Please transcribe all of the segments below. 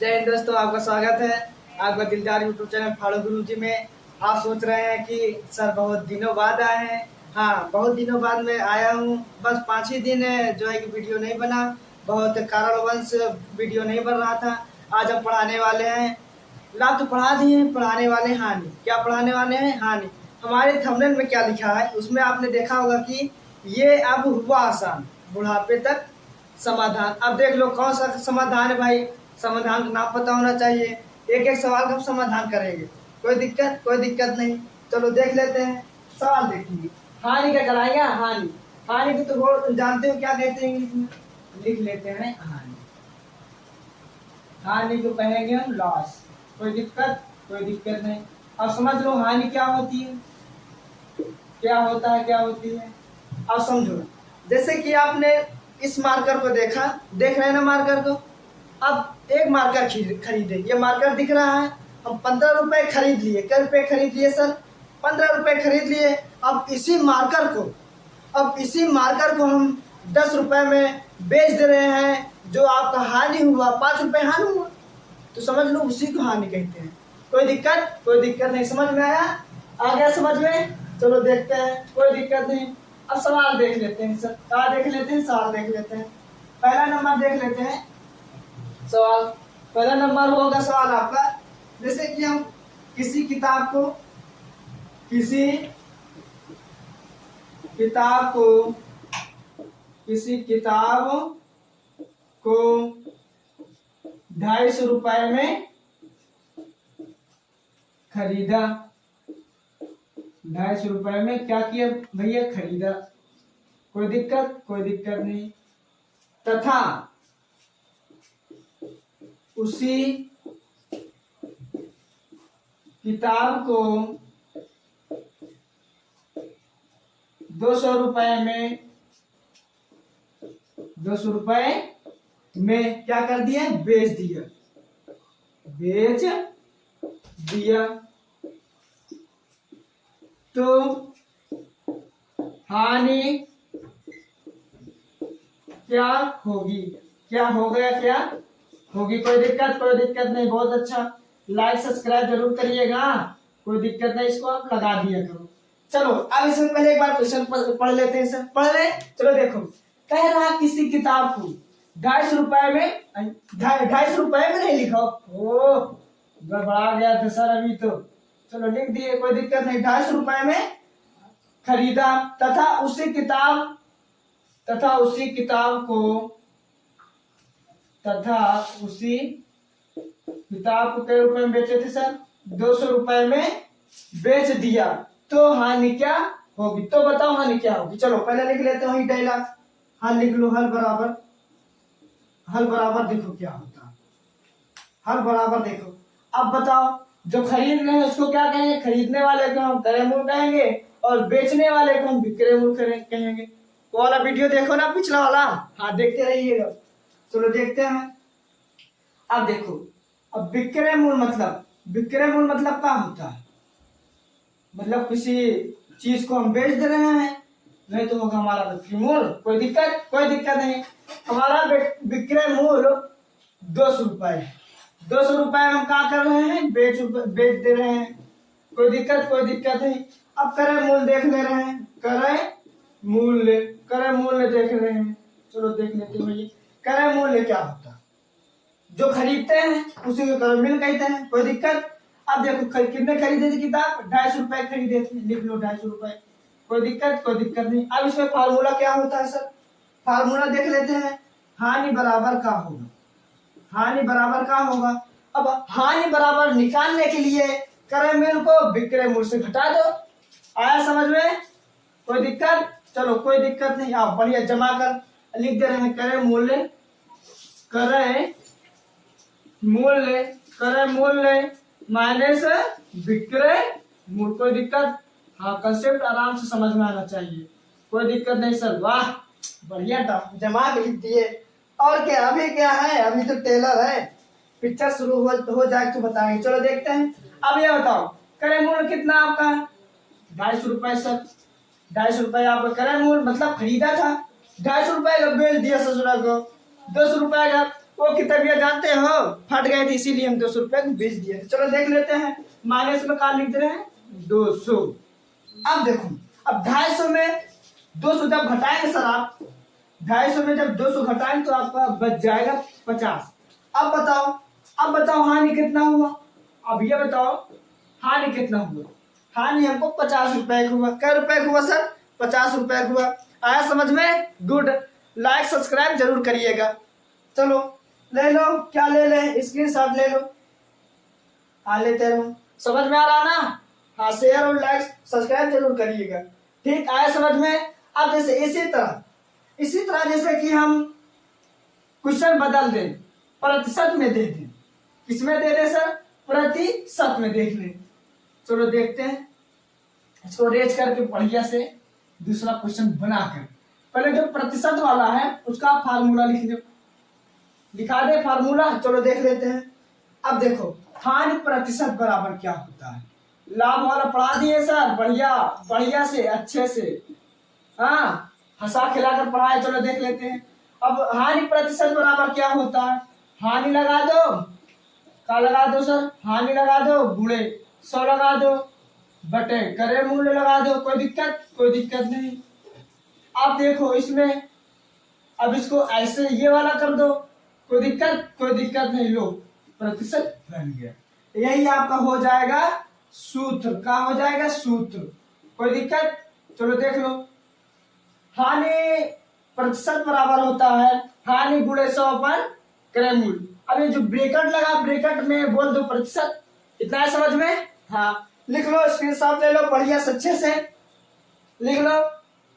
जय हिंद दोस्तों, आपका स्वागत है आपका दिलदार यूट्यूब चैनल फाड़ू गुरु जी में। आप सोच रहे हैं कि सर बहुत दिनों बाद आए हैं। हाँ, बहुत दिनों बाद मैं आया हूँ। बस 5 ही दिन जो है कि वीडियो नहीं बना, बहुत कारणवश वीडियो नहीं बन रहा था। आज हम पढ़ाने वाले हैं, ला तो पढ़ा दिए, पढ़ाने वाले हानि। क्या पढ़ाने वाले हैं? हानि। हमारे थंबनेल में क्या लिखा है उसमें आपने देखा होगा कि ये अब हुआ आसान, बुढ़ापे तक समाधान। अब देख लो कौन सा समाधान है भाई। समाधान का नाम पता होना चाहिए। एक एक सवाल का हम समाधान करेंगे। कोई दिक्कत नहीं। चलो देख लेते हैं। सवाल देखिए, हानि का कराएंगे। हानि, हानि को तो वो जानते हो क्या कहते हैं इंग्लिश में? लिख लेते हैं हानि। हानि को कहेंगे हम लॉस। कोई दिक्कत नहीं। अब समझ लो हानि क्या होती है, क्या होता है, क्या होती है। अब समझो, जैसे कि आपने इस मार्कर को देखा, देख रहे हैं ना मार्कर को। अब एक मार्कर खरीदे, ये मार्कर दिख रहा है। हम 15 रुपए खरीद लिए। कै रुपए खरीद लिए सर? 15 रुपए खरीद लिए। अब इसी मार्कर को हम 10 रुपए में बेच दे रहे हैं। जो आपका हानि हुआ, 5 रुपए हानि हुआ, तो समझ लो उसी को हानि कहते हैं। कोई दिक्कत नहीं। समझ में आया? आ गया समझ में? चलो देखते हैं। कोई दिक्कत नहीं। अब सवाल देख लेते हैं सर। क्या देख लेते हैं? सवाल देख लेते हैं। पहला नंबर देख लेते हैं सवाल। पहला नंबर होगा सवाल आपका, जैसे कि हम किसी किताब को किसी किताब को 250 रुपए में खरीदा। 250 रुपए में क्या किया भैया? खरीदा। कोई दिक्कत नहीं। तथा उसी किताब को 200 रुपए में क्या कर दिया? बेच दिया। तो हानि क्या होगी? क्या हो गया? क्या होगी? कोई दिक्कत नहीं। बहुत अच्छा। लाइक सब्सक्राइब जरूर करिएगा। कोई दिक्कत नहीं, इसको आप लगा दिया करो। चलो अब इसमें पहले एक बार क्वेश्चन पढ़ लेते हैं सर। पढ़ ले। चलो देखो, कह रहा किसी किताब को 250 रुपए में, 250 रुपए में नहीं लिखा। ओ, गड़बड़ा गया था सर अभी तो। चलो लिख दिए, कोई दिक्कत नहीं। 250 रुपए में खरीदा तथा उसी किताब को कई रुपए में बेचे थे सर? 200 रुपए में बेच दिया। तो हानि क्या होगी? तो बताओ हानि क्या होगी। चलो पहले लिख लेते हैं वही डायलॉग। हल लिख लो। हल बराबर देखो क्या होता है। हल बराबर देखो। अब बताओ, जो खरीद रहे हैं उसको क्या कहेंगे? खरीदने वाले को हम क्रय मूल्य कहेंगे और बेचने वाले को हम विक्रय मूल्य कहेंगे। वो वाला वीडियो देखो ना, पिछला वाला। हाँ, देखते रहिएगा। चलो देखते हैं। अब देखो, अब विक्रय मूल्य मतलब क्या होता है? मतलब किसी चीज को हम बेच दे रहे हैं, नहीं तो होगा हमारा विक्रय मूल्य। कोई दिक्कत नहीं। हमारा विक्रय मूल्य 200 रुपए है। 200 रुपए हम क्या कर रहे हैं? बेच दे रहे हैं। कोई दिक्कत नहीं। अब क्रय मूल्य देख ले रहे हैं। क्रय मूल्य देख रहे हैं। चलो देख लेते हैं भैया, क्रय मूल्य क्या होता है? जो खरीदते हैं उसी को क्रय मूल्य कहते हैं। कोई दिक्कत? अब देखो कितने खरीदे थे किताब? 250 रुपए खरीदे थे। लिख लो 250 रुपए। कोई दिक्कत नहीं। अब इसमें फार्मूला क्या होता है सर? फार्मूला देख लेते हैं। हानि बराबर का होगा। अब हानि बराबर निकालने के लिए क्रय मूल्य को विक्रय मूल्य से घटा दो। आया समझ में? कोई दिक्कत? चलो कोई दिक्कत नहीं। आप बढ़िया जमा कर लिख दे रहे हैं। क्रय मूल्य माइनस विक्रय मूल्य। कोई दिक्कत? हाँ, कंसेप्ट आराम से समझ में आना चाहिए। कोई दिक्कत नहीं सर। वाह, बढ़िया था, जमा के लिख दिए। और क्या अभी क्या है? अभी तो टेलर है। पिक्चर शुरू हो जाए तो बताएंगे। चलो देखते हैं। अब ये बताओ, क्रय मूल्य कितना आपका? 250 रुपए सर। 250 रुपए आपका क्रय मूल्य मतलब खरीदा था। 250 रुपए का बेच दिया ससुरा को। 200 रुपए का वो की तबीयत जानते हो, फट गए थे इसीलिए हम 200 रुपए बेच दिए। चलो देख लेते हैं, माइनस में कहा लिख दे रहे हैं 200। अब देखो, अब 250 में 200 जब घटाएंगे सर आप, 250 में जब 200 घटाएंगे तो आपका बच जाएगा 50। अब बताओ हानि कितना हुआ। अब ये बताओ हानि कितना हुआ। हानि हमको 50 रुपए का हुआ। क्या रुपए का हुआ सर? 50 रुपए का हुआ। आया समझ में? गुड। लाइक सब्सक्राइब जरूर करिएगा। चलो ले लो, क्या ले ले, स्क्रीनशॉट ले लो। हाँ लेते रहो। समझ में आ रहा ना? हाँ शेयर और लाइक सब्सक्राइब जरूर करिएगा। ठीक, आया समझ में? अब जैसे इसी तरह जैसे कि हम क्वेश्चन बदल दें, प्रतिशत में दे दें। किसमें दे दें सर? प्रतिशत में देख लें। चलो देखते हैं, इसको रेज करके बढ़िया से दूसरा क्वेश्चन बनाकर। पहले जो प्रतिशत वाला है उसका फार्मूला लिख लो, लिखा दे फार्मूला। चलो देख लेते हैं। अब देखो हानि प्रतिशत बराबर क्या होता है। लाभ वाला पढ़ा दिए सर, बढ़िया से अच्छे से, हाँ हंसा खिलाकर पढ़ाए। चलो देख लेते हैं। अब हानि प्रतिशत बराबर क्या होता है। हानि लगा दो, क्या लगा दो सर? हानि लगा दो गुणे 100 लगा दो, बटे करे मूल्य लगा दो। कोई दिक्कत नहीं। अब देखो इसमें, अब इसको ऐसे ये वाला कर दो, कोई दिक्कत नहीं। लो प्रतिशत बन गया। यही आपका हो जाएगा सूत्र। क्या हो जाएगा? सूत्र। कोई दिक्कत? चलो देख लो। हानि प्रतिशत बराबर होता है हानि गुणे 100 पर करे मूल्य। अब ये जो ब्रैकेट लगा, ब्रैकेट में बोल दो प्रतिशत। इतना है समझ में? हाँ लिख लो, स्क्रीनशॉट ले लो, बढ़िया से अच्छे से लिख लो।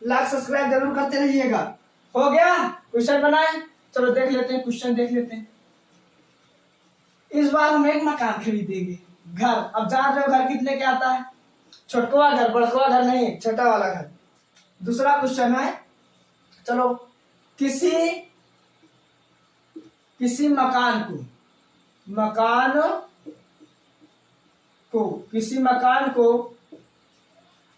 लाइक सब्सक्राइब जरूर करते रहिएगा। हो गया? क्वेश्चन बनाए। चलो देख लेते हैं, क्वेश्चन देख लेते हैं। इस बार हम एक मकान खरीदेंगे, घर। अब जान रहे हो घर कितने के आता है? छोटवा घर, बड़कवा घर नहीं, छोटा वाला घर। दूसरा क्वेश्चन है, चलो किसी मकान को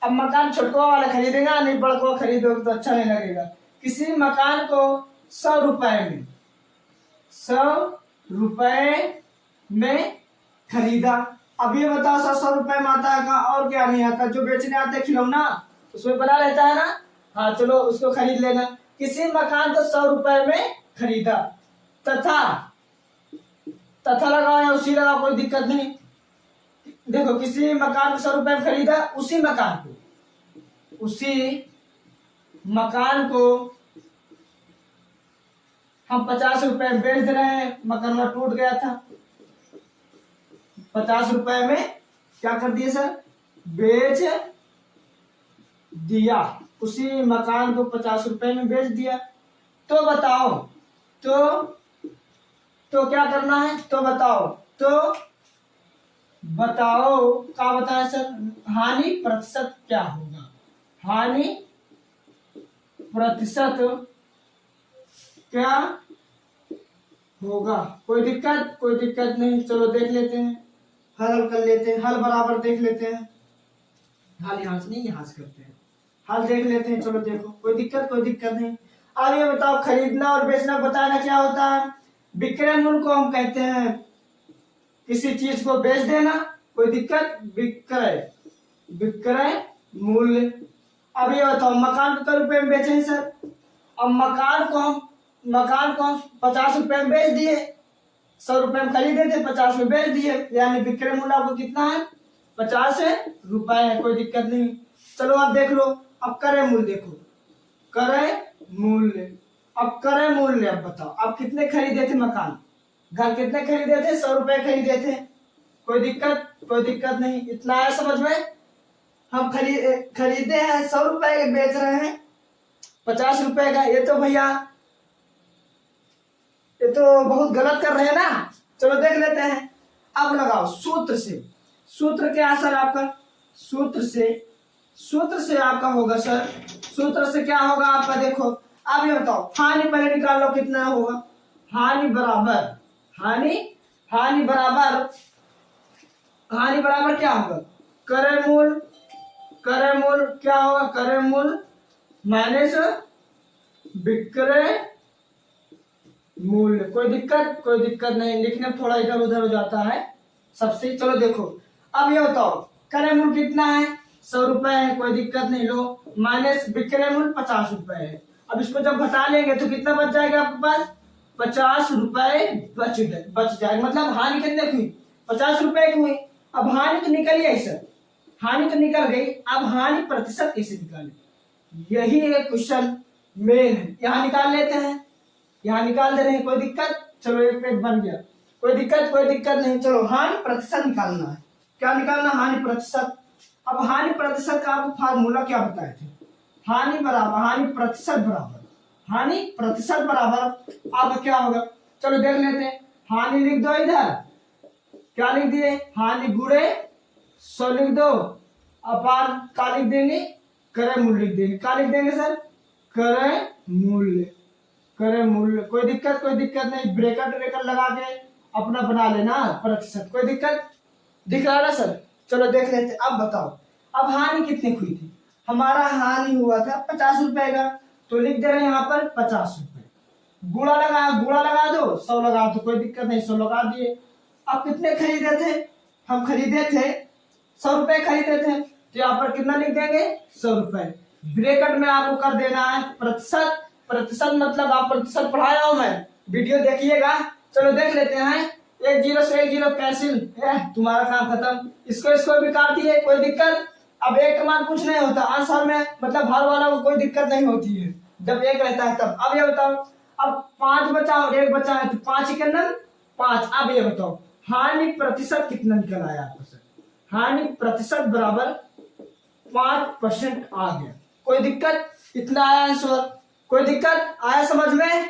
अब मकान छोटवा वाला खरीदेगा नहीं, बड़कवा खरीदोगे तो अच्छा नहीं लगेगा। किसी मकान को 100 रुपए में खरीदा। अब ये बताओ 100 रुपए में आता है का और क्या नहीं आता? जो बेचने आते खिलौना उसमें बना रहता है ना। हाँ चलो उसको खरीद लेना। किसी मकान को 100 रुपए में खरीदा, तथा लगाओ या उसी लगाओ, कोई दिक्कत नहीं। देखो किसी मकान को 100 रुपए में खरीदा, उसी मकान को हम 50 रुपए में बेच रहे हैं। मकान टूट गया था, 50 रुपए में क्या कर दिए सर? बेच दिया। उसी मकान को 50 रुपए में बेच दिया। तो बताओ तो क्या करना है? तो बताओ क्या बताया सर? हानि प्रतिशत क्या होगा? हानि प्रतिशत क्या होगा? कोई दिक्कत नहीं। चलो देख लेते हैं, हल कर लेते हैं, हल बराबर देख लेते हैं। हल यहाँ से नहीं, यहाँ से करते हैं। हल देख लेते हैं। चलो देखो, कोई दिक्कत नहीं। अब ये बताओ खरीदना और बेचना बताना क्या होता है? विक्रय मूल्य को हम कहते हैं किसी चीज को बेच देना। कोई दिक्कत? विक्रय मूल्य। अब ये बताओ मकान को कितने रुपए में बेचे सर? अब मकान को हम 50 रुपए में बेच दिए। 100 रुपए में खरीदे थे, 50 में बेच दिए, यानी विक्रय मूल्य आपको कितना है? 50 रुपए है। कोई दिक्कत नहीं। चलो अब देख लो, अब क्रय मूल्य देखो। क्रय मूल्य अब बताओ, अब कितने खरीदे थे मकान? घर कितने खरीदे थे? 100 रुपए खरीदे थे। कोई दिक्कत नहीं। इतना है समझ में? हम खरीदे हैं 100 रुपए के, बेच रहे हैं 50 रुपए का। ये तो भैया ये तो बहुत गलत कर रहे हैं ना। चलो देख लेते हैं। अब लगाओ सूत्र क्या सर आपका? सूत्र से आपका होगा सर, सूत्र से क्या होगा आपका? देखो अब ये बताओ, हानि पहले निकाल लो कितना होगा। हानि बराबर क्या होगा? क्रय मूल्य क्या होगा? क्रय मूल्य माइनस विक्रय मूल्य। कोई दिक्कत नहीं, लिखने में थोड़ा इधर उधर हो जाता है सबसे। चलो देखो, अब ये बताओ क्रय मूल्य कितना है, 100 रुपए है, कोई दिक्कत नहीं, लो माइनस विक्रय मूल्य 50 रुपए है। अब इसको जब घटा लेंगे तो कितना बच जाएगा आपके पास, 50 रुपए बच जाएगा। मतलब हानि कितने की हुई, 50 रुपए की हुई। अब हानि तो निकल गई सर, हानि तो निकल गई, अब हानि प्रतिशत कैसे निकालें, यही एक क्वेश्चन मेन है। यहाँ निकाल लेते हैं, यहाँ निकाल दे रहे हैं, कोई दिक्कत, चलो एक पेज बन गया, कोई दिक्कत नहीं। चलो हानि प्रतिशत निकालना है, क्या निकालना, हानि प्रतिशत। अब हानि प्रतिशत का आपको फार्मूला क्या बताए थे, हानि प्रतिशत बराबर आपका क्या होगा, चलो देख लेते हैं। हानि लिख दो, इधर क्या लिख दिए, हानि गुणे 100 लिख दो, अपार का लिख देंगे, क्रय मूल्य लिख देंगे। क्या लिख देंगे सर, क्रय मूल्य। कोई दिक्कत नहीं, ब्रैकेट लगा के अपना बना लेना प्रतिशत, कोई दिक्कत दिख रहा है ना सर। चलो देख लेते, अब बताओ अब हानि कितनी हुई थी, हमारा हानि हुआ था 50 रुपए का, तो लिख दे रहे हैं यहाँ पर 50 रुपए, गुणा लगा दो, 100 लगा दो, कोई दिक्कत नहीं, 100 लगा दिए। अब कितने खरीदे थे, हम खरीदे थे 100 रुपए खरीदे थे, तो यहाँ पर कितना लिख देंगे, 100 रुपए। ब्रैकेट में आपको कर देना है प्रतिशत मतलब आप प्रतिशत पढ़ाया हूं मैं, वीडियो देखिएगा। चलो देख लेते हैं, 1 0 से 1 0 कैंसिल, तुम्हारा काम खत्म, इसको भी काट दिए, कोई दिक्कत। अब एक का मान कुछ नहीं होता आंसर में, मतलब हर वाला को कोई दिक्कत नहीं होती है जब एक रहता है तब। अब ये बताओ, अब 5 बचा और 1 बचा है, तो 5 के नम 5। अब ये बताओ हानि प्रतिशत कितना निकल आया आपको सर, हानि प्रतिशत बराबर 5% आ गया। कोई दिक्कत, इतना आया आंसर, कोई दिक्कत आया समझ में।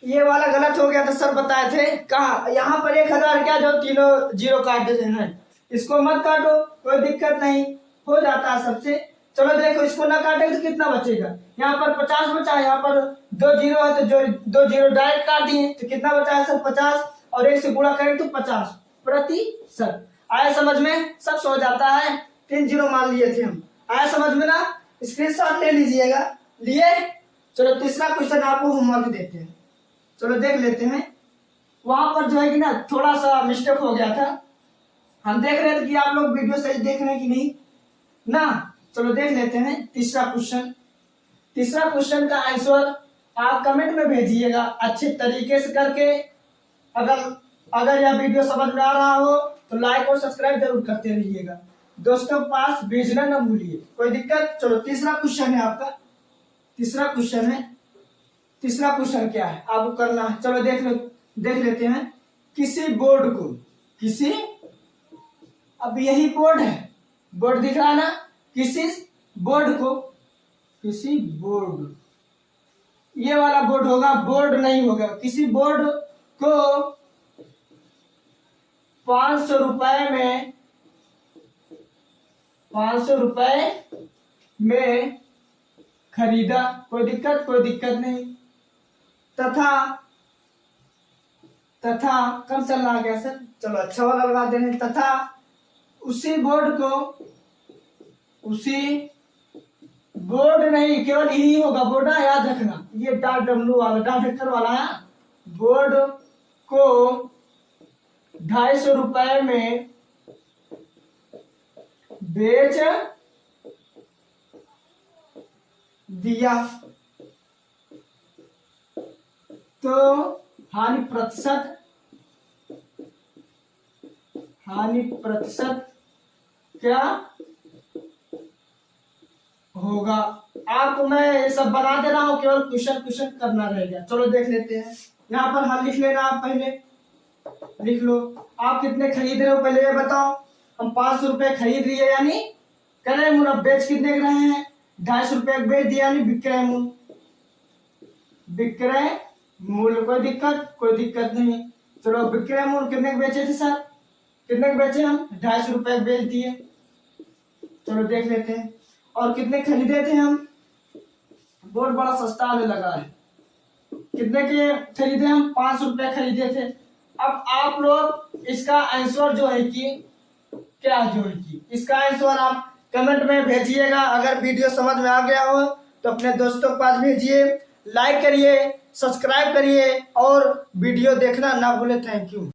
ये वाला गलत हो गया था सर, बताए थे कहा, यहाँ पर 1000 क्या जो तीनों जीरो काट देते हैं, इसको मत काटो, कोई दिक्कत नहीं, हो जाता है सबसे। चलो देखो, इसको ना काटे तो कितना बचेगा, यहाँ पर 50 बचा है, यहाँ पर 2 जीरो है, तो जो 2 जीरो डायरेक्ट काट दिए, तो कितना बचा है सर 50, और 1 से गुणा करें तो 50 प्रतिशत। आया समझ में, सब सो जाता है, 3 जीरो मान लिए थे हम, आया समझ में ना, स्क्रीनशॉट ले लीजिएगा, लिए। चलो तीसरा क्वेश्चन आपको होमवर्क देते हैं, चलो देख लेते हैं। वहां पर जो है कि ना थोड़ा सा मिस्टेक हो गया था, हम देख रहे थे कि आप लोग वीडियो सही देख रहे हैं कि नहीं ना। चलो देख लेते हैं तीसरा क्वेश्चन का आंसर आप कमेंट में भेजिएगा अच्छे तरीके से करके। अगर यह वीडियो समझ में आ रहा हो तो लाइक और सब्सक्राइब जरूर करते रहिएगा, दोस्तों के पास भेजना न भूलिए, कोई दिक्कत। चलो तीसरा क्वेश्चन है आपका, तीसरा क्वेश्चन क्या है आपको करना है, चलो देख लेते हैं। किसी बोर्ड को, अब यही बोर्ड है, बोर्ड दिख रहा है ना, किसी बोर्ड, ये वाला बोर्ड होगा, बोर्ड नहीं होगा, किसी बोर्ड को 500 रुपए में खरीदा, कोई दिक्कत नहीं, तथा कम चल रहा है सर, चलो अच्छा वाला लगा दे रहे हैं, तथा उसी बोर्ड नहीं, केवल यही होगा बोर्ड ना, याद रखना, ये डॉट डब्ल्यू वाला डॉट अक्षर वाला है, बोर्ड को 250 रुपए में बेच दिया, तो हानि प्रतिशत क्या होगा। आपको मैं ये सब बना दे रहा हूँ, केवल क्वेश्चन करना रहेगा। चलो देख लेते हैं, यहाँ पर हल लिख लेना, आप पहले लिख लो, आप कितने खरीद रहे हो पहले ये बताओ। हम 500 रुपए खरीद लिए, यानी क्रय मूल्य, बेच कितने के रहे हैं, 250 रुपए बेच दिया, यानी विक्रय मूल्य। कोई दिक्कत नहीं। चलो विक्रय मूल्य कितने के बेचे थे सर, कितने के बेचे हम, 250 रुपए बेच दिए। चलो देख लेते हैं, और कितने खरीदे थे हम, बोर्ड बड़ा सस्ता आने लगा है, कितने के खरीदे हम, 500 रुपए खरीदे थे। अब आप लोग इसका आंसर जो है कि क्या जो है कि इसका आंसर आप कमेंट में भेजिएगा। अगर वीडियो समझ में आ गया हो तो अपने दोस्तों के पास भेजिए, लाइक करिए, सब्सक्राइब करिए और वीडियो देखना ना भूलें। Thank you.